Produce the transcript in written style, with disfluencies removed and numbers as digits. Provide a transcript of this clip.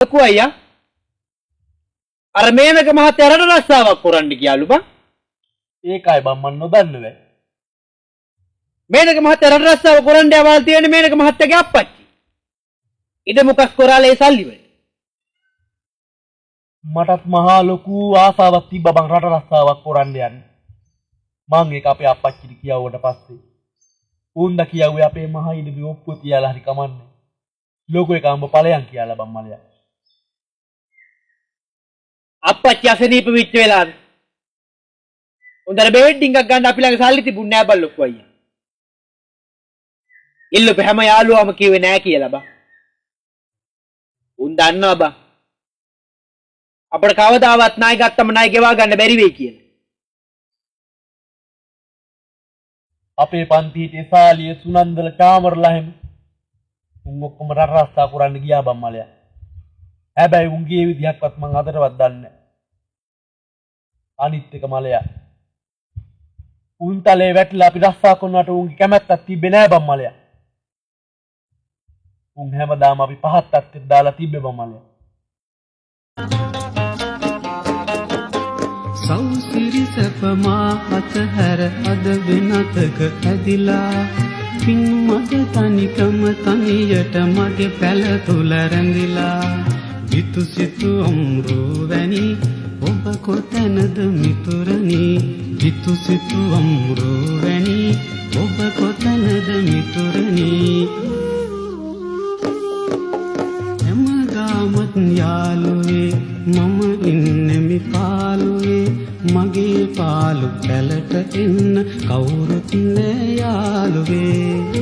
ලොකු අයියා අර මේනක මහත්තයා රට රස්සාවක් කරන්න ගියාලු බං. ඒකයි බං මන් නොදන්නේ. මේනක මහත්තයා රට රස්සාව කරන්න යවල් තියෙන්නේ මේනක මහත්තයාගේ අප්පච්චි. ඉඩ මොකක් කරාලා ඒ සල්ලි වල. මටත් මහා ලොකු ආසාවක් තිබ්බා බං රට රස්සාවක් කරන්න යන්න. මං ඒක අපේ අප්පච්චිට කියාවුවට පස්සේ උන්ද කියාවේ අපේ මහා ඉඩමේ ඔප්පුව තියලා හරි කමන්නේ. ලොකු එක අම්බ ඵලයන් කියලා බං මලයා. අප්පච්චි අසනීප වෙච්ච වෙලාවේ උන්දර බෙහෙඩින් එකක් ගන්න අපි ළඟ සල්ලි තිබුණ නෑ බං ලොකු අයියා. ඉල්ලුප හැම යාළුවාම කිව්වේ නෑ කියලා බං. උන් දන්නවා බං. අපිට කවදාවත් ණය ගත්තම ණය ගෙවා ගන්න බැරි වෙයි කියලා. අපේ පන්තියේ සාලිය සුනන්දල චාමරලා හැම උන් ඔක්කොම රට රස්සා කරන්න ගියා බං මලයා. හැබැයි උන්ගේ විදිහක්වත් මං අදටවත් දන්නේ නැහැ. අනිත් එක මලයා උන්තලේ වැටලා අපි රස්සා කරනවට උන්ගේ කැමැත්තක් තිබ්බේ නැහැ බං මලයා. උන් හැමදාම අපි පහත් අත්තේ දාලා තිබ්බේ බං මලයා. සෞසිරි සපමා අතහැර අද වෙනතක ඇදිලා පින් මග තනිකම තනියට මගේ පැල තුල රැඳිලා විතු සිතු අම්රු වැනි ඔබ කොතැනද මිතුරනි විතු සිතු අම්රු වැනි ඔබ කොතැනද මිතුරනි හැමදාමත් යාළුවේ මම ඉන්නේ මේ පාළුවේ මගේ පාළු පැලට එන්න කවුරුත් නෑ යාළුවේ